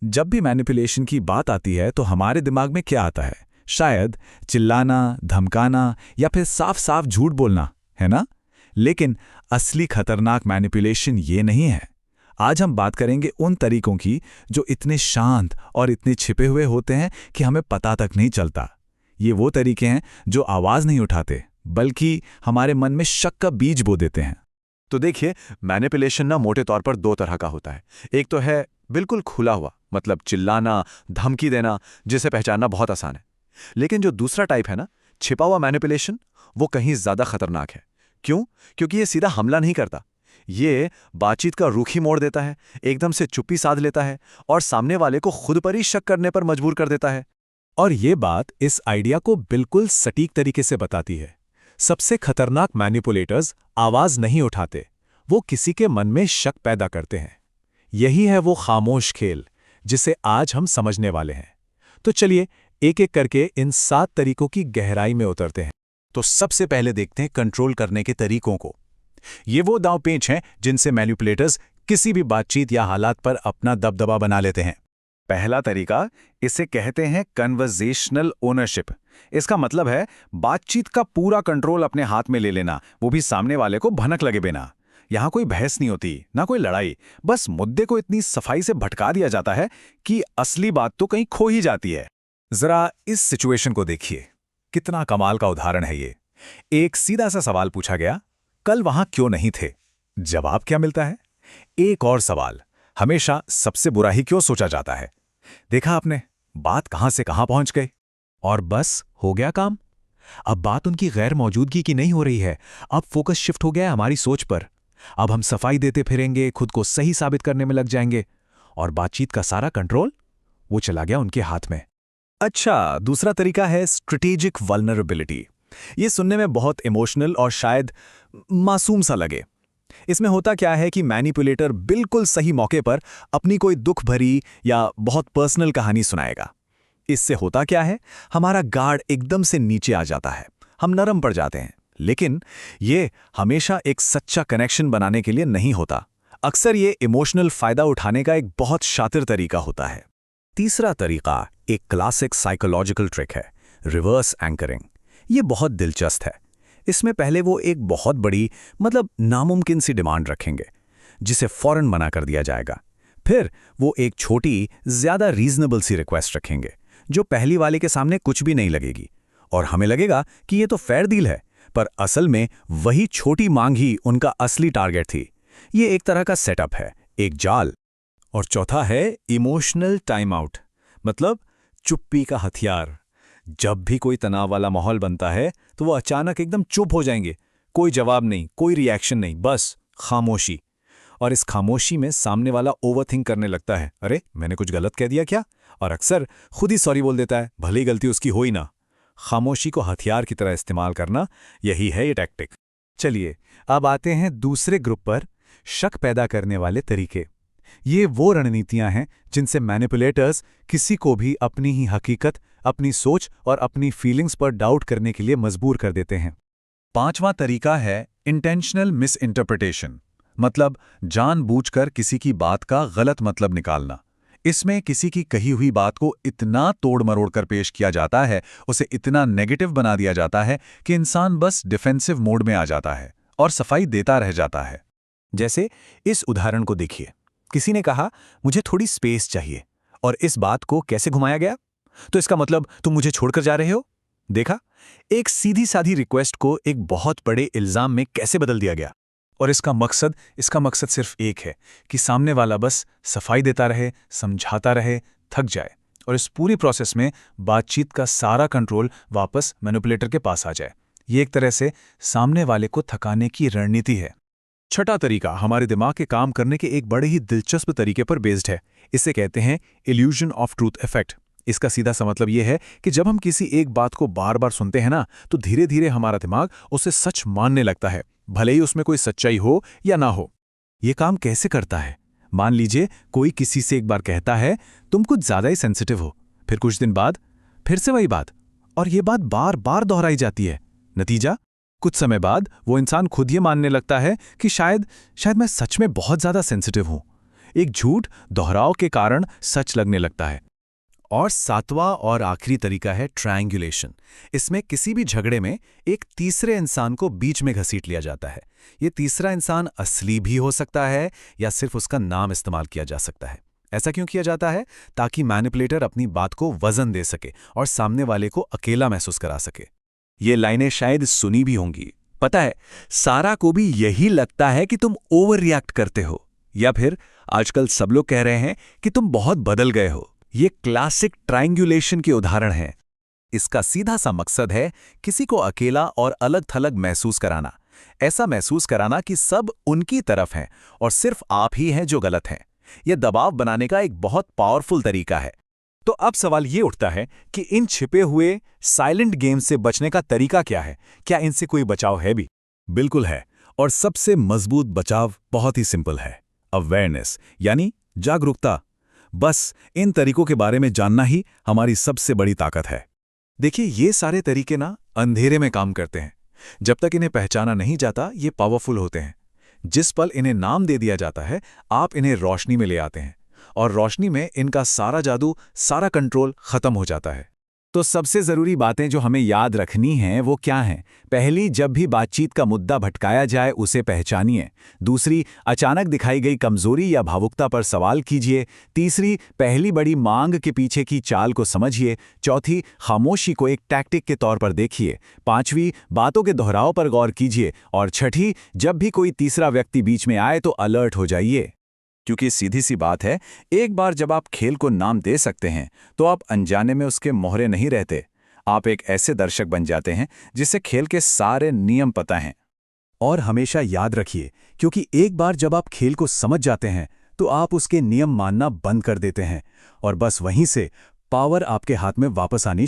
जब भी मैनिपुलेशन की बात आती है तो हमारे दिमाग में क्या आता है? शायद चिल्लाना, धमकाना या फिर साफ साफ झूठ बोलना, है ना? लेकिन असली खतरनाक मैनिपुलेशन ये नहीं है। आज हम बात करेंगे उन तरीकों की जो इतने शांत और इतने छिपे हुए होते हैं कि हमें पता तक नहीं चलता। ये वो तरीके हैं जो आवाज़ नहीं उठाते, बल्कि हमारे मन में शक का बीज बो देते हैं। तो देखिए, मैनिपुलेशन ना मोटे तौर पर दो तरह का होता है। एक तो है बिल्कुल खुला हुआ, मतलब चिल्लाना, धमकी देना, जिसे पहचानना बहुत आसान है। लेकिन जो दूसरा टाइप है ना, छिपा हुआ मैनिपुलेशन, वो कहीं ज्यादा खतरनाक है। क्यों? क्योंकि ये सीधा हमला नहीं करता। ये बातचीत का रुख ही मोड़ देता है, एकदम से चुप्पी साध लेता है और सामने वाले को खुद पर ही शक करने पर मजबूर कर देता है। और ये बात इस आइडिया को बिल्कुल सटीक तरीके से बताती है। सबसे खतरनाक मैनिपुलेटर्स आवाज नहीं उठाते, वो किसी के मन में शक पैदा करते हैं। यही है वो खामोश खेल जिसे आज हम समझने वाले हैं। तो चलिए एक एक करके इन 7 तरीकों की गहराई में उतरते हैं। तो सबसे पहले देखते हैं कंट्रोल करने के तरीकों को। ये वो दांव पेंच हैं जिनसे मैनिपुलेटर्स किसी भी बातचीत या हालात पर अपना दबदबा बना लेते हैं। पहला तरीका, इसे कहते हैं कन्वर्सेशनल ओनरशिप। इसका मतलब है बातचीत का पूरा कंट्रोल अपने हाथ में ले लेना, वो भी सामने वाले को भनक लगे बिना। यहां कोई बहस नहीं होती, ना कोई लड़ाई, बस मुद्दे को इतनी सफाई से भटका दिया जाता है कि असली बात तो कहीं खो ही जाती है। जरा इस सिचुएशन को देखिए, कितना कमाल का उदाहरण है ये। एक सीधा सा सवाल पूछा गया, कल वहां क्यों नहीं थे? जवाब क्या मिलता है? एक और सवाल, हमेशा सबसे बुरा ही क्यों सोचा जाता है? देखा आपने, बात कहां से कहां पहुंच गई और बस हो गया काम। अब बात उनकी गैर मौजूदगी की नहीं हो रही है, अब फोकस शिफ्ट हो गया है हमारी सोच पर। अब हम सफाई देते फिरेंगे, खुद को सही साबित करने में लग जाएंगे और बातचीत का सारा कंट्रोल वो चला गया उनके हाथ में। अच्छा, दूसरा तरीका है स्ट्रेटेजिक वल्नरेबिलिटी। ये सुनने में बहुत इमोशनल और शायद मासूम सा लगे। इसमें होता क्या है कि मैनिपुलेटर बिल्कुल सही मौके पर अपनी कोई दुख भरी या बहुत पर्सनल कहानी सुनाएगा। इससे होता क्या है, हमारा गार्ड एकदम से नीचे आ जाता है, हम नरम पड़ जाते हैं। लेकिन ये हमेशा एक सच्चा कनेक्शन बनाने के लिए नहीं होता। अक्सर ये इमोशनल फायदा उठाने का एक बहुत शातिर तरीका होता है। तीसरा तरीका एक क्लासिक साइकोलॉजिकल ट्रिक है, रिवर्स एंकरिंग। ये बहुत दिलचस्प है। इसमें पहले वो एक बहुत बड़ी, मतलब नामुमकिन सी डिमांड रखेंगे, जिसे फौरन मना कर दिया जाएगा। फिर वो एक छोटी, ज्यादा रीजनेबल सी रिक्वेस्ट रखेंगे, जो पहली वाले के सामने कुछ भी नहीं लगेगी और हमें लगेगा कि ये तो फेयर डील है, पर असल में वही छोटी मांग ही उनका असली टारगेट थी। ये एक तरह का सेटअप है, एक जाल। और चौथा है इमोशनल टाइम आउट, मतलब चुप्पी का हथियार। जब भी कोई तनाव वाला माहौल बनता है तो वो अचानक एकदम चुप हो जाएंगे। कोई जवाब नहीं, कोई रिएक्शन नहीं, बस खामोशी। और इस खामोशी में सामने वाला ओवरथिंक करने लगता है, अरे मैंने कुछ गलत कह दिया क्या? और अक्सर खुद ही सॉरी बोल देता है, भले ही गलती उसकी हो ही ना। खामोशी को हथियार की तरह इस्तेमाल करना, यही है ये टैक्टिक। चलिए अब आते हैं दूसरे ग्रुप पर, शक पैदा करने वाले तरीके। ये वो रणनीतियां हैं जिनसे मैनिपुलेटर्स किसी को भी अपनी ही हकीकत, अपनी सोच और अपनी फीलिंग्स पर डाउट करने के लिए मजबूर कर देते हैं। पांचवां तरीका है इंटेंशनल मिस इंटरप्रिटेशन, मतलब जानबूझकर किसी की बात का गलत मतलब निकालना। इसमें किसी की कही हुई बात को इतना तोड़ मरोड़ कर पेश किया जाता है, उसे इतना नेगेटिव बना दिया जाता है कि इंसान बस डिफेंसिव मोड में आ जाता है और सफाई देता रह जाता है। जैसे इस उदाहरण को देखिए, किसी ने कहा मुझे थोड़ी स्पेस चाहिए, और इस बात को कैसे घुमाया गया, तो इसका मतलब तुम मुझे छोड़कर जा रहे हो। देखा, एक सीधी साधी रिक्वेस्ट को एक बहुत बड़े इल्जाम में कैसे बदल दिया गया। और इसका मकसद सिर्फ एक है कि सामने वाला बस सफाई देता रहे, समझाता रहे, थक जाए और इस पूरी प्रोसेस में बातचीत का सारा कंट्रोल वापस मैनिपुलेटर के पास आ जाए। ये एक तरह से सामने वाले को थकाने की रणनीति है। छठा तरीका हमारे दिमाग के काम करने के एक बड़े ही दिलचस्प तरीके पर बेस्ड है। इसे कहते हैं इल्यूजन ऑफ ट्रूथ इफेक्ट। इसका सीधा सा मतलब यह है कि जब हम किसी एक बात को बार बार सुनते हैं ना, तो धीरे धीरे हमारा दिमाग उसे सच मानने लगता है, भले ही उसमें कोई सच्चाई हो या ना हो। ये काम कैसे करता है? मान लीजिए कोई किसी से एक बार कहता है तुम कुछ ज्यादा ही सेंसिटिव हो, फिर कुछ दिन बाद फिर से वही बात, और ये बात बार बार दोहराई जाती है। नतीजा, कुछ समय बाद वो इंसान खुद ये मानने लगता है कि शायद मैं सच में बहुत ज्यादा सेंसिटिव हूं। एक झूठ दोहराव के कारण सच लगने लगता है। और सातवां और आखिरी तरीका है ट्रायंगुलेशन। इसमें किसी भी झगड़े में एक तीसरे इंसान को बीच में घसीट लिया जाता है। ये तीसरा इंसान असली भी हो सकता है या सिर्फ उसका नाम इस्तेमाल किया जा सकता है। ऐसा क्यों किया जाता है? ताकि मैनिपुलेटर अपनी बात को वजन दे सके और सामने वाले को अकेला महसूस करा सके। ये लाइनें शायद सुनी भी होंगी। पता है, सारा को भी यही लगता है कि तुम ओवर रिएक्ट करते हो, या फिर आजकल सब लोग कह रहे हैं कि तुम बहुत बदल गए हो। ये क्लासिक ट्रायंगुलेशन के उदाहरण हैं। इसका सीधा सा मकसद है किसी को अकेला और अलग-थलग महसूस कराना। ऐसा महसूस कराना कि सब उनकी तरफ हैं और सिर्फ आप ही हैं जो गलत हैं। यह दबाव बनाने का एक बहुत पावरफुल तरीका है। तो अब सवाल ये उठता है कि इन छिपे हुए साइलेंट गेम से बचने का तरीका क्या है? क्या इनसे कोई बचाव है भी? बिल्कुल है, और सबसे मजबूत बचाव बहुत ही सिंपल है, अवेयरनेस, यानी जागरूकता। बस इन तरीकों के बारे में जानना ही हमारी सबसे बड़ी ताकत है। देखिए, ये सारे तरीके ना अंधेरे में काम करते हैं। जब तक इन्हें पहचाना नहीं जाता, ये पावरफुल होते हैं। जिस पल इन्हें नाम दे दिया जाता है, आप इन्हें रोशनी में ले आते हैं, और रोशनी में इनका सारा जादू, सारा कंट्रोल खत्म हो जाता है। तो सबसे ज़रूरी बातें जो हमें याद रखनी हैं वो क्या हैं? पहली, जब भी बातचीत का मुद्दा भटकाया जाए उसे पहचानिए। दूसरी, अचानक दिखाई गई कमजोरी या भावुकता पर सवाल कीजिए। तीसरी, पहली बड़ी मांग के पीछे की चाल को समझिए। चौथी, खामोशी को एक टैक्टिक के तौर पर देखिए। पांचवी, बातों के दोहराव पर गौर कीजिए। और छठी, जब भी कोई तीसरा व्यक्ति बीच में आए तो अलर्ट हो जाइए। क्योंकि सीधी सी बात है, एक बार जब आप खेल को नाम दे सकते हैं तो आप अनजाने में उसके मोहरे नहीं रहते। आप एक ऐसे दर्शक बन जाते हैं जिसे खेल के सारे नियम पता हैं। और हमेशा याद रखिए, क्योंकि एक बार जब आप खेल को समझ जाते हैं तो आप उसके नियम मानना बंद कर देते हैं, और बस वहीं से पावर आपके हाथ में वापस आनी